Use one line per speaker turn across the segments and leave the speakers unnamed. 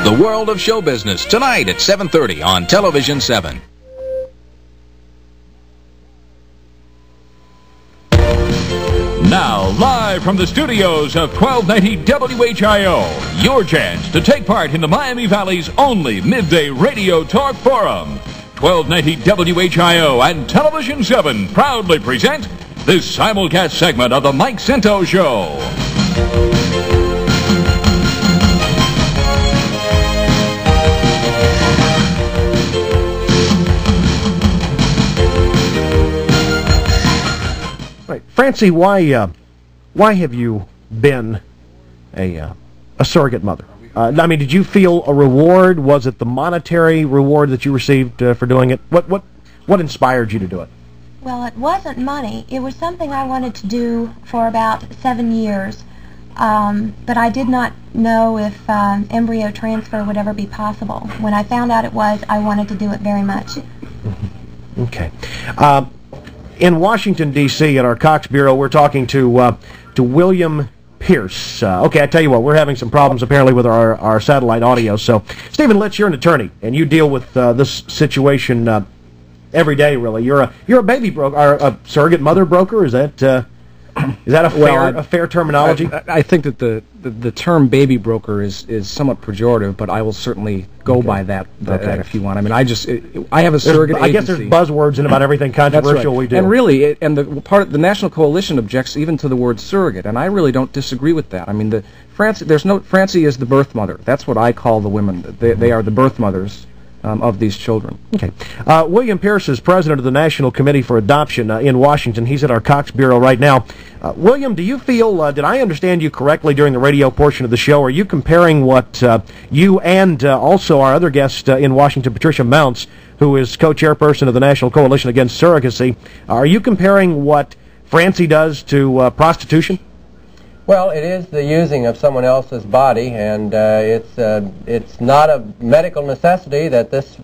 The World of Show Business, tonight at 7:30 on Television 7.
Now, live from the studios of 1290 WHIO, your chance to take part in the Miami Valley's only midday radio talk forum. 1290 WHIO and Television 7 proudly present this simulcast segment of the Mike Scinto Show.
Right, Francie, why have you been a surrogate mother? I mean, did you feel a reward? Was it the monetary reward that you received for doing it? What inspired you to do it?
Well, it wasn't money. It was something I wanted to do for about 7 years, but I did not know if embryo transfer would ever be possible. When I found out it was, I wanted to do it very much.
Okay. In Washington, D.C., at our Cox Bureau, we're talking to William Pierce. Okay, I tell you what, we're having some problems apparently with our satellite audio. So, Stephen Litz, you're an attorney, and you deal with this situation every day. Really, you're a baby broker, or a surrogate mother broker. Is that a fair terminology?
I think that the term baby broker is somewhat pejorative, but I will certainly go by that if you want. I mean, I have a surrogate agency.
I guess there's buzzwords in about everything controversial we do.
And really, the National Coalition objects even to the word surrogate, and I really don't disagree with that. I mean, Francie is the birth mother. That's what I call the women. They are the birth mothers of these children.
Okay. William Pierce is president of the National Committee for Adoption in Washington. He's at our Cox Bureau right now. William, do you feel, did I understand you correctly during the radio portion of the show? Are you comparing what you and also our other guest in Washington, Patricia Mounts, who is co-chairperson of the National Coalition Against Surrogacy, are you comparing what Francie does to prostitution?
Well, it is the using of someone else's body, and it's not a medical necessity that this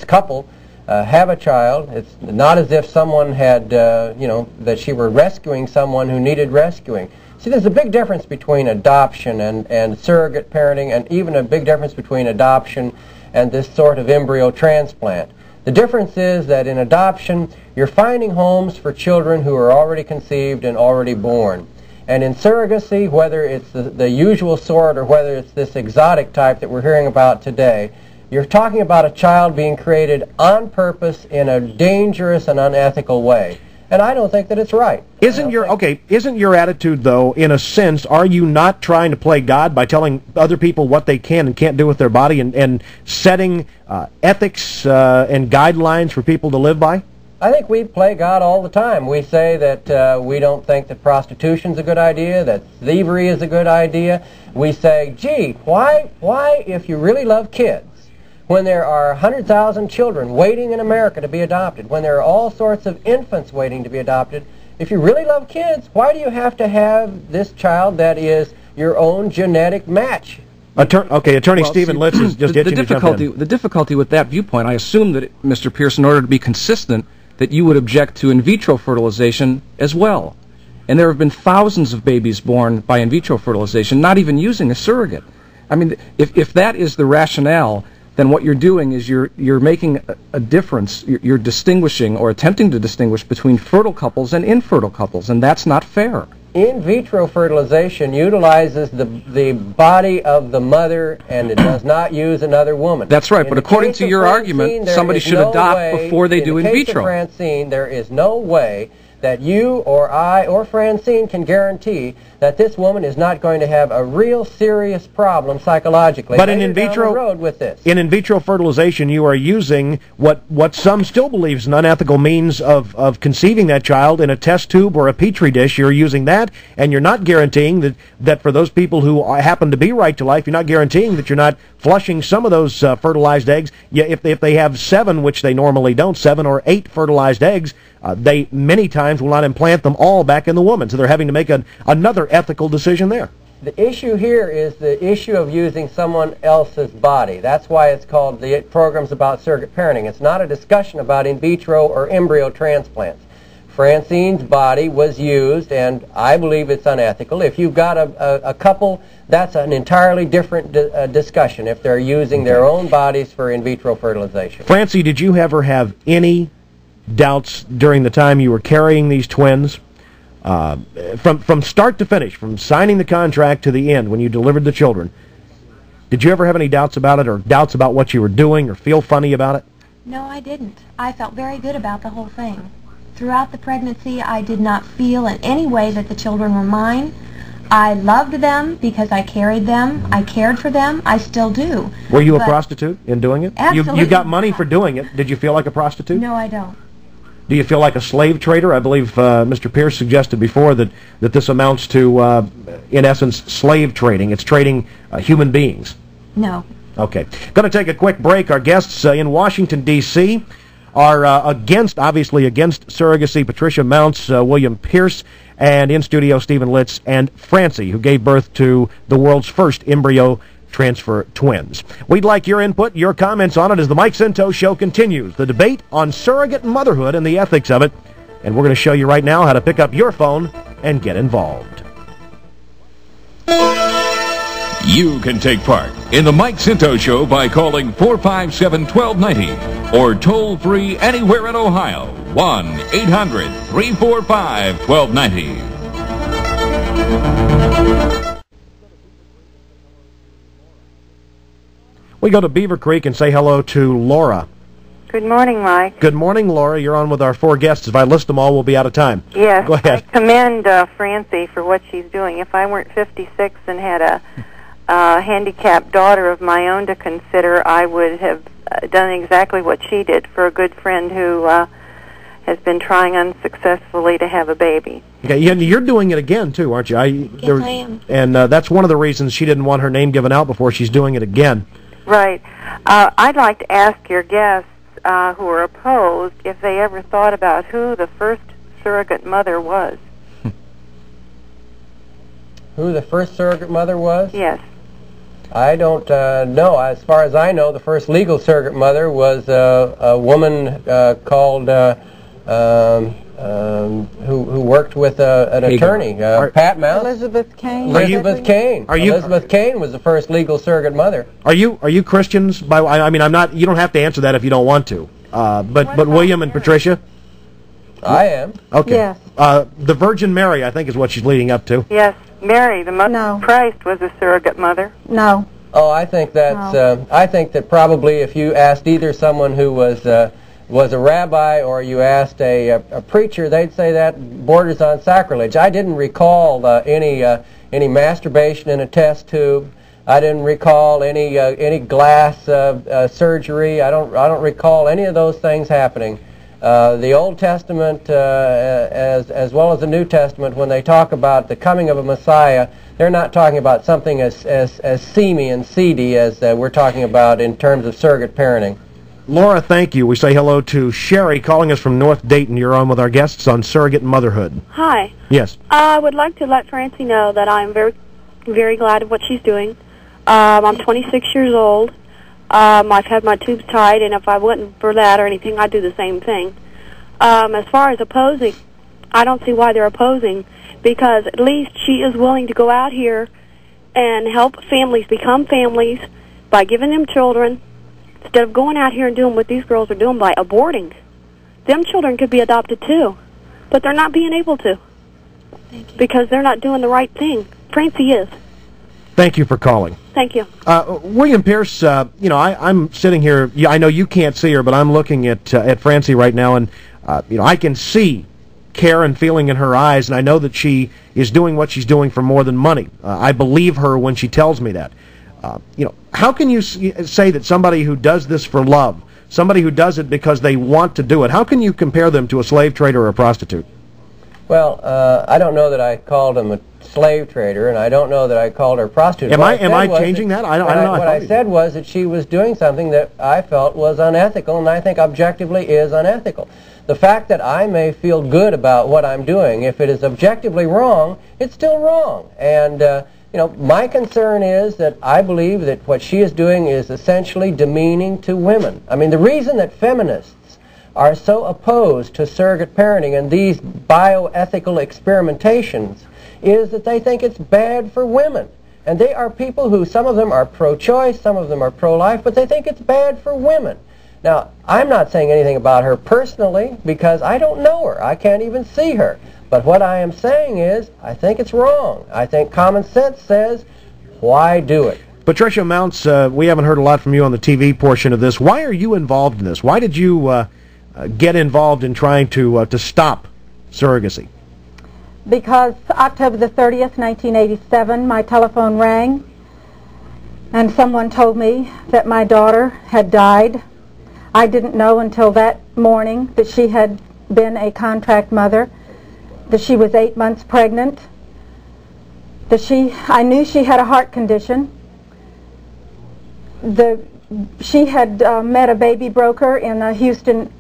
couple have a child. It's not as if someone had, that she were rescuing someone who needed rescuing. See, there's a big difference between adoption and surrogate parenting, and even a big difference between adoption and this sort of embryo transplant. The difference is that in adoption, you're finding homes for children who are already conceived and already born. And in surrogacy, whether it's the usual sort or whether it's this exotic type that we're hearing about today, you're talking about a child being created on purpose in a dangerous and unethical way. And I don't think that it's right. Isn't
your attitude, though, in a sense, are you not trying to play God by telling other people what they can and can't do with their body and setting ethics and guidelines for people to live by?
I think we play God all the time. We say that we don't think that prostitution's a good idea, that thievery is a good idea. We say, gee, why if you really love kids, when there are 100,000 children waiting in America to be adopted, when there are all sorts of infants waiting to be adopted, if you really love kids, why do you have to have this child that is your own genetic match?
Attorney Stephen Litz is just itching to jump in.
The difficulty with that viewpoint, I assume that, Mr. Pierce, in order to be consistent, that you would object to in vitro fertilization as well. And there have been thousands of babies born by in vitro fertilization, not even using a surrogate. I mean, if that is the rationale, then what you're doing is you're making a difference. You're distinguishing or attempting to distinguish between fertile couples and infertile couples, and that's not fair.
In vitro fertilization utilizes the body of the mother, and it does not use another woman.
That's right, but according to your argument, somebody should adopt before they do in vitro.
In the case of Francine, there is no way that you or I or Francine can guarantee that this woman is not going to have a real serious problem psychologically.
But in vitro
road with this.
In vitro fertilization, you are using what some still believe is an unethical means of conceiving that child in a test tube or a petri dish. You're using that, and you're not guaranteeing that for those people who happen to be right to life, you're not guaranteeing that you're not flushing some of those fertilized eggs. If they have 7, which they normally don't, 7 or 8 fertilized eggs, they many times will not implant them all back in the woman. So they're having to make another ethical decision there.
The issue here is the issue of using someone else's body. That's why it's called the program's about surrogate parenting. It's not a discussion about in vitro or embryo transplants. Francine's body was used, and I believe it's unethical. If you've got a couple, that's an entirely different discussion if they're using their own bodies for in vitro fertilization.
Francie, did you ever have any doubts during the time you were carrying these twins? From start to finish, from signing the contract to the end, when you delivered the children, did you ever have any doubts about it, or doubts about what you were doing, or feel funny about it?
No, I didn't. I felt very good about the whole thing. Throughout the pregnancy, I did not feel in any way that the children were mine. I loved them because I carried them. I cared for them. I still do.
Were you a prostitute in doing it?
Absolutely.
You got money for doing it. Did you feel like a prostitute?
No, I don't.
Do you feel like a slave trader? I believe Mr. Pierce suggested before that this amounts to, in essence, slave trading. It's trading human beings.
No.
Okay. Going to take a quick break. Our guests in Washington, D.C. are obviously against surrogacy, Patricia Mounts, William Pierce, and in studio Stephen Litz and Francie, who gave birth to the world's first embryo transfer twins. We'd like your input, your comments on it as the Mike Scinto Show continues. The debate on surrogate motherhood and the ethics of it. And we're going to show you right now how to pick up your phone and get involved.
You can take part in the Mike Scinto Show by calling 457-1290 or toll free anywhere in Ohio, 1-800-345-1290.
We go to Beaver Creek and say hello to Laura.
Good morning, Mike.
Good morning, Laura. You're on with our four guests. If I list them all, we'll be out of time.
Yes.
Go ahead.
I commend Francie for what she's doing. If I weren't 56 and had a handicapped daughter of my own to consider, I would have done exactly what she did for a good friend who has been trying unsuccessfully to have a baby.
Okay, you're doing it again, too, aren't you?
Yes, I am.
And that's one of the reasons she didn't want her name given out before. She's doing it again.
Right. I'd like to ask your guests who are opposed if they ever thought about who the first surrogate mother was.
Who the first surrogate mother was?
Yes.
I don't know. As far as I know, the first legal surrogate mother was a woman called who worked with an attorney, Pat Mounts.
Elizabeth Kane.
Elizabeth Kane. Elizabeth Kane was the first legal surrogate mother.
Are you Christians? I mean, I'm not. You don't have to answer that if you don't want to. But William and Patricia.
I am.
Okay.
Yes.
The Virgin Mary, I think, is what she's leading up to.
Yes. Mary, the mother of Christ, was a surrogate mother.
No.
Oh, I think that's. I think that probably if you asked either someone who was a rabbi or you asked a preacher, they'd say that borders on sacrilege. I didn't recall any masturbation in a test tube. I didn't recall any glass surgery. I don't recall any of those things happening. The Old Testament, as well as the New Testament, when they talk about the coming of a Messiah, they're not talking about something as seamy and seedy as we're talking about in terms of surrogate parenting.
Laura, thank you. We say hello to Sherry, calling us from North Dayton. You're on with our guests on surrogate motherhood.
Hi.
Yes.
I would like to let Francie know that I'm very, very glad of what she's doing. I'm 26 years old. I've had my tubes tied, and if I wasn't for that or anything, I'd do the same thing. As far as opposing, I don't see why they're opposing, because at least she is willing to go out here and help families become families by giving them children, instead of going out here and doing what these girls are doing by aborting. Them children could be adopted too, but they're not being able to because they're not doing the right thing. Francie is.
Thank you for calling.
Thank you.
William Pierce, I'm sitting here. I know you can't see her, but I'm looking at Francie right now, and I can see care and feeling in her eyes, and I know that she is doing what she's doing for more than money. I believe her when she tells me that. How can you say that somebody who does this for love, somebody who does it because they want to do it, how can you compare them to a slave trader or a prostitute?
Well, I don't know that I called him a slave trader, and I don't know that I called her a prostitute.
Am I changing that? I don't know.
What I said was that she was doing something that I felt was unethical, and I think objectively is unethical. The fact that I may feel good about what I'm doing, if it is objectively wrong, it's still wrong. And my concern is that I believe that what she is doing is essentially demeaning to women. I mean, the reason that feminists are so opposed to surrogate parenting and these bioethical experimentations is that they think it's bad for women. And they are people who, some of them are pro-choice, some of them are pro-life, but they think it's bad for women. Now, I'm not saying anything about her personally because I don't know her. I can't even see her. But what I am saying is, I think it's wrong. I think common sense says, why do it?
Patricia Mounts, we haven't heard a lot from you on the TV portion of this. Why are you involved in this? Why did you get involved in trying to stop surrogacy?
Because October the 30th, 1987, my telephone rang, and someone told me that my daughter had died. I didn't know until that morning that she had been a contract mother, that she was 8 months pregnant, that I knew she had a heart condition. She had met a baby broker in a Houston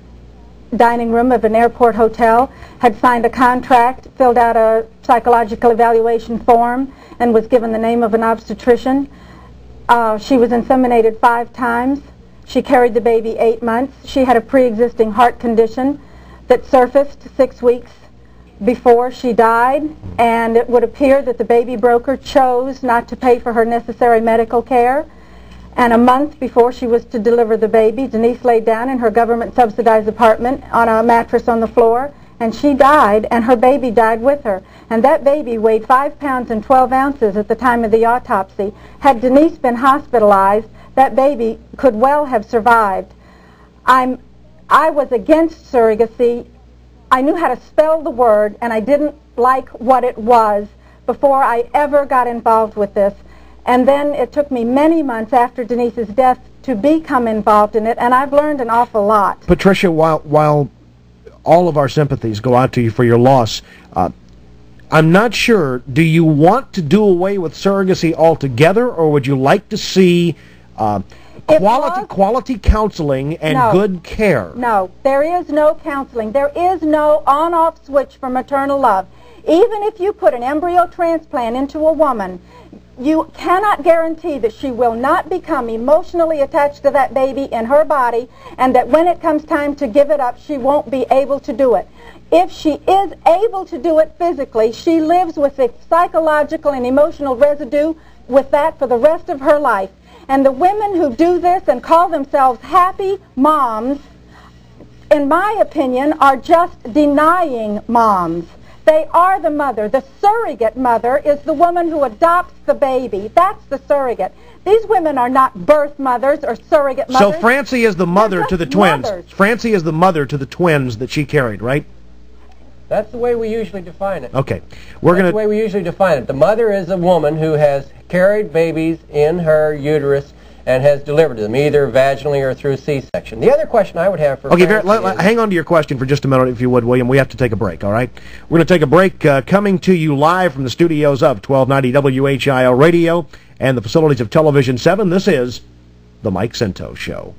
dining room of an airport hotel, had signed a contract, filled out a psychological evaluation form, and was given the name of an obstetrician. She was inseminated 5 times. She carried the baby 8 months. She had a pre-existing heart condition that surfaced 6 weeks before she died, and it would appear that the baby broker chose not to pay for her necessary medical care. And a month before she was to deliver the baby, Denise laid down in her government-subsidized apartment on a mattress on the floor, and she died, and her baby died with her. And that baby weighed 5 pounds and 12 ounces at the time of the autopsy. Had Denise been hospitalized, that baby could well have survived. I was against surrogacy. I knew how to spell the word, and I didn't like what it was before I ever got involved with this. And then it took me many months after Denise's death to become involved in it, and I've learned an awful lot.
Patricia, while all of our sympathies go out to you for your loss, I'm not sure, do you want to do away with surrogacy altogether, or would you like to see quality counseling and good care? No, there is no counseling. There is no on-off switch for maternal love. Even if you put an embryo transplant into a woman, you cannot guarantee that she will not become emotionally attached to that baby in her body, and that when it comes time to give it up, she won't be able to do it. If she is able to do it physically, she lives with the psychological and emotional residue with that for the rest of her life. And the women who do this and call themselves happy moms, in my opinion, are just denying moms. They are the mother. The surrogate mother is the woman who adopts the baby. That's the surrogate. These women are not birth mothers or surrogate mothers. So Francie is the mother to the twins. Francie is the mother to the twins that she carried, right?
That's the way we usually define it.
Okay.
That's the way we usually define it. The mother is a woman who has carried babies in her uterus and has delivered them, either vaginally or through C-section. The other question I would have for
hang on to your question for just a minute, if you would, William. We have to take a break, all right? We're going to take a break, coming to you live from the studios of 1290 WHIO Radio and the facilities of Television 7. This is The Mike Scinto Show.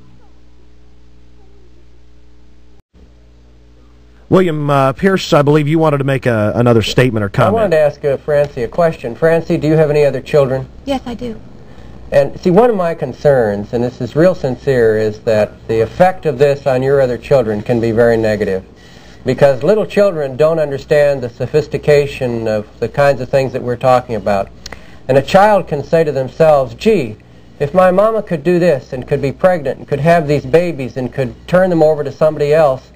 William Pierce, I believe you wanted to make another statement or comment.
I wanted to ask Francie a question. Francie, do you have any other children?
Yes, I do.
And see, one of my concerns, and this is real sincere, is that the effect of this on your other children can be very negative. Because little children don't understand the sophistication of the kinds of things that we're talking about. And a child can say to themselves, gee, if my mama could do this and could be pregnant and could have these babies and could turn them over to somebody else,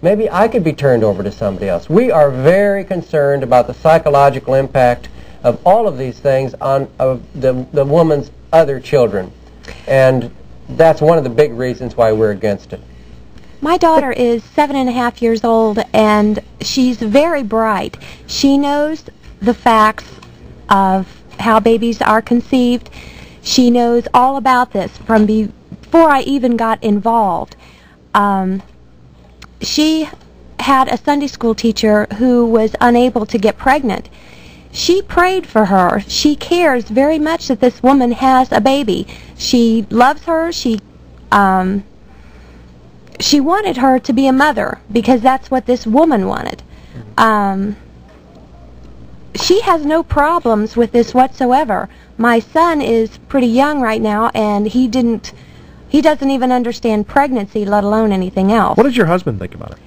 maybe I could be turned over to somebody else. We are very concerned about the psychological impact of all of these things on the woman's other children. And that's one of the big reasons why we're against it.
My daughter is 7.5 years old, and she's very bright. She knows the facts of how babies are conceived. She knows all about this from before I even got involved. She had a Sunday school teacher who was unable to get pregnant. She prayed for her. She cares very much that this woman has a baby. She loves her. She wanted her to be a mother because that's what this woman wanted. She has no problems with this whatsoever. My son is pretty young right now, and he didn't He doesn't even understand pregnancy, let alone anything else.
What does your husband think about it?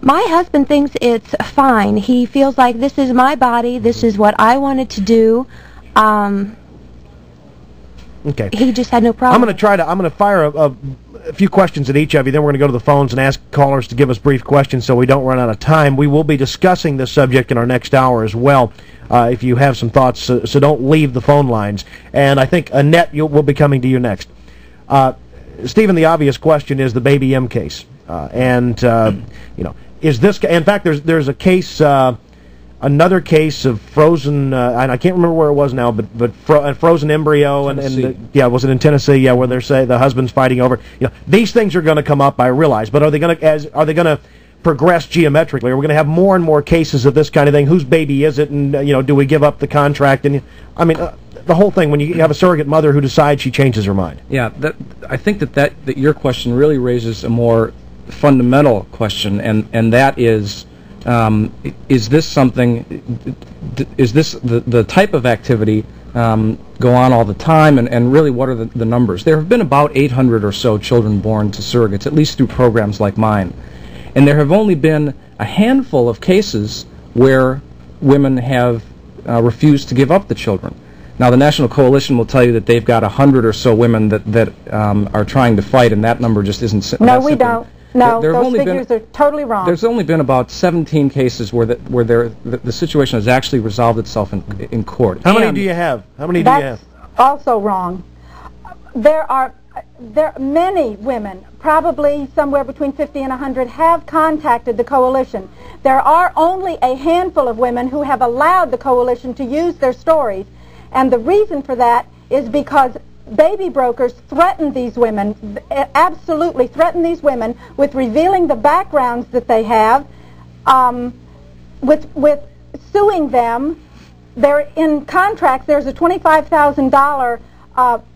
My husband thinks it's fine. He feels like this is my body, this is what I wanted to do.
Okay.
He just had no problem.
I'm going to fire a few questions at each of you, then we're going to go to the phones and ask callers to give us brief questions so we don't run out of time. We will be discussing this subject in our next hour as well, if you have some thoughts, so don't leave the phone lines. And I think, Annette, we'll be coming to you next. Stephen, the obvious question is the Baby M case. Is this, in fact, there's a case, another case of frozen, and I can't remember where it was now, but frozen embryo, was it in Tennessee? Yeah, where they say the husband's fighting over. These things are going to come up, I realize, but are they going to progress geometrically? Are we going to have more and more cases of this kind of thing? Whose baby is it? And do we give up the contract? And the whole thing, when you have a surrogate mother who decides she changes her mind.
Yeah, I think that your question really raises a more fundamental question, and that is this something? Is this the type of activity go on all the time? And really, what are the numbers? There have been about 800 or so children born to surrogates, at least through programs like mine, and there have only been a handful of cases where women have refused to give up the children. Now, the National Coalition will tell you that they've got 100 or so women that are trying to fight, and that number just isn't.
No, we don't. No, those figures are totally wrong.
There's only been about 17 cases where the situation has actually resolved itself in court.
How many do you have?
That's also wrong. There are many women, probably somewhere between 50 and 100, have contacted the coalition. There are only a handful of women who have allowed the coalition to use their stories, and the reason for that is because baby brokers threaten these women, absolutely threaten these women with revealing the backgrounds that they have, with suing them. They're in contracts. There's a $25,000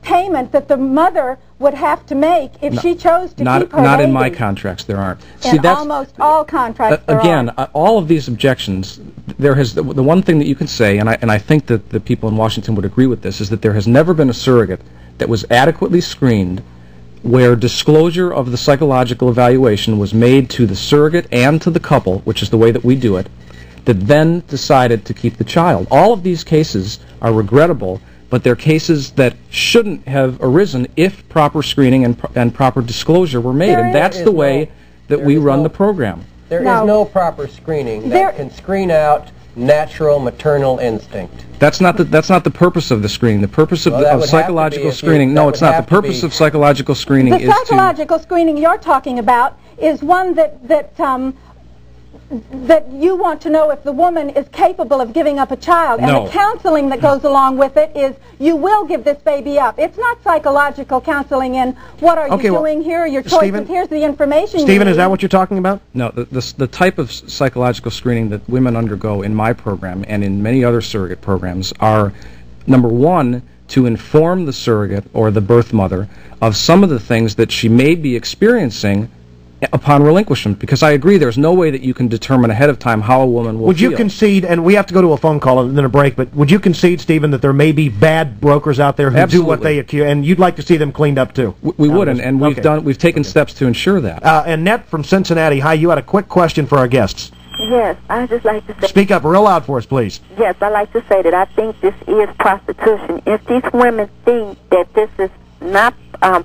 payment that the mother would have to make if she chose to keep her
Not
baby.
in my contracts, there aren't.
In almost all contracts there
again,
are.
all of these objections, there has the one thing that you can say, and I think that the people in Washington would agree with this, is that there has never been a surrogate that was adequately screened where disclosure of the psychological evaluation was made to the surrogate and to the couple, which is the way that we do it, that then decided to keep the child. All of these cases are regrettable, but they're cases that shouldn't have arisen if proper screening and proper disclosure were made, and that's the way that we run the program.
There is no proper screening that can screen out natural maternal instinct.
That's not the purpose of the screening. The purpose of psychological screening. No, it's not. The purpose of psychological screening is
the psychological screening you're talking about is one that you want to know if the woman is capable of giving up a child. And the counseling that goes along with it is you will give this baby up. It's not psychological counseling in what are you doing, here are your choices, Stephen, here's the information
Stephen, is that what you're talking about?
No, the type of psychological screening that women undergo in my program and in many other surrogate programs are, number one, to inform the surrogate or the birth mother of some of the things that she may be experiencing upon relinquishment, because I agree there's no way that you can determine ahead of time how a woman will
feel. Would you concede, and we have to go to a phone call and then a break, but would you concede, Stephen, that there may be bad brokers out there who do what they accuse, and you'd like to see them cleaned up too?
We would, and we've taken steps to ensure that.
Annette from Cincinnati, hi, you had a quick question for our guests.
Yes, I'd just like to say...
Speak up real loud for us, please.
Yes, I'd like to say that I think this is prostitution. If these women think that this is not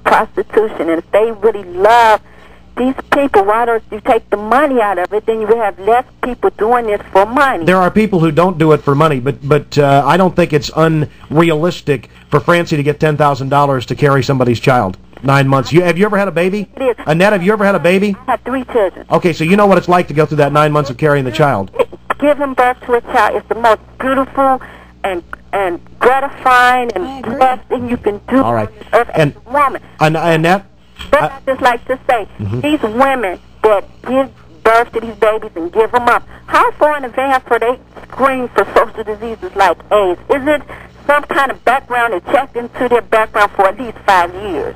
prostitution, and if they really love these people, why don't you take the money out of it? Then you will have less people doing this for money.
There are people who don't do it for money, but I don't think it's unrealistic for Francie to get $10,000 to carry somebody's child. 9 months. Have you ever had a baby?
It is.
Annette, have you ever had a baby?
I have 3 children.
Okay, so you know what it's like to go through that 9 months of carrying the child.
Giving birth to a child is the most beautiful and gratifying and best thing you can do on this earth as a woman.
Annette?
But I just like to say, these women that give birth to these babies and give them up, how far in advance are they screened for social diseases like AIDS? Is it some kind of background that checked into their background for at least 5 years?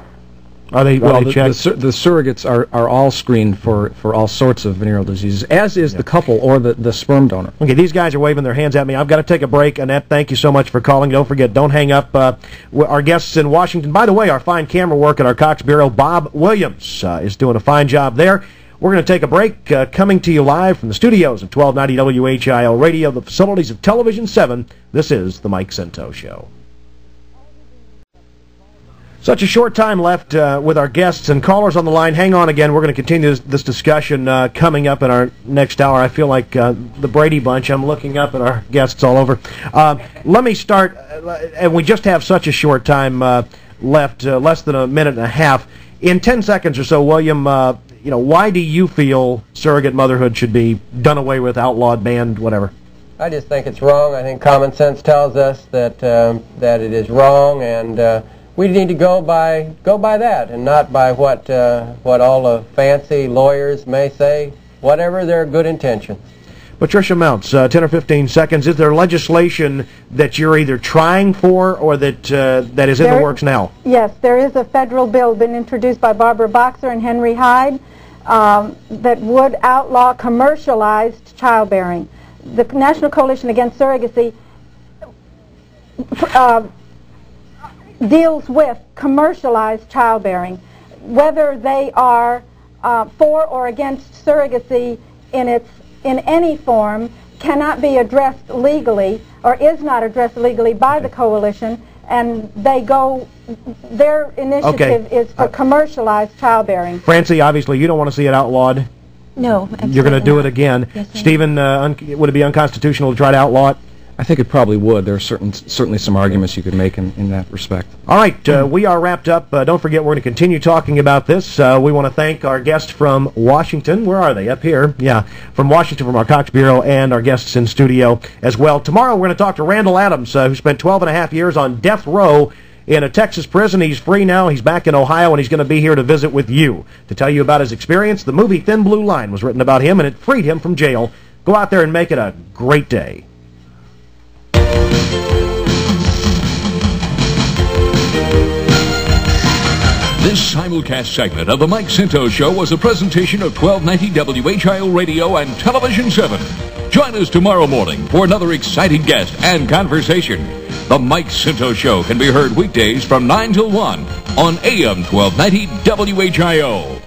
Are they checked?
The surrogates are all screened for all sorts of venereal diseases, as is the couple or the sperm donor.
Okay, these guys are waving their hands at me. I've got to take a break. Annette, thank you so much for calling. Don't forget, don't hang up. Our guests in Washington, by the way, our fine camera work at our Cox Bureau, Bob Williams, is doing a fine job there. We're going to take a break, coming to you live from the studios of 1290 WHIO Radio, the facilities of Television 7. This is the Mike Scinto Show. Such a short time left with our guests and callers on the line. Hang on again. We're going to continue this discussion coming up in our next hour. I feel like the Brady Bunch. I'm looking up at our guests all over. Let me start, and we just have such a short time left, less than a minute and a half. In 10 seconds or so, William, why do you feel surrogate motherhood should be done away with, outlawed, banned, whatever?
I just think it's wrong. I think common sense tells us that it is wrong, and we need to go by that, and not by what all the fancy lawyers may say, whatever their good intentions.
Patricia Mounts, 10 or 15 seconds. Is there legislation that you're either trying for or that is in the works now?
Yes, there is a federal bill been introduced by Barbara Boxer and Henry Hyde that would outlaw commercialized childbearing. The National Coalition Against Surrogacy deals with commercialized childbearing. Whether they are for or against surrogacy in any form cannot be addressed legally, or is not addressed legally by the coalition, and their initiative is for commercialized childbearing.
Francie, obviously you don't want to see it outlawed.
No, absolutely
You're going to do
not.
it again.
Yes,
Stephen, would it be unconstitutional to try to outlaw it?
I think it probably would. There are certainly some arguments you could make in that respect.
All right, we are wrapped up. Don't forget, we're going to continue talking about this. We want to thank our guests from Washington. Where are they? Up here. Yeah, from Washington, from our Cox Bureau, and our guests in studio as well. Tomorrow, we're going to talk to Randall Adams, who spent 12 and a half years on death row in a Texas prison. He's free now. He's back in Ohio, and he's going to be here to visit with you to tell you about his experience. The movie Thin Blue Line was written about him, and it freed him from jail. Go out there and make it a great day.
This simulcast segment of the Mike Scinto Show was a presentation of 1290 WHIO Radio and Television 7. Join us tomorrow morning for another exciting guest and conversation. The Mike Scinto Show can be heard weekdays from 9 till 1 on AM 1290 WHIO.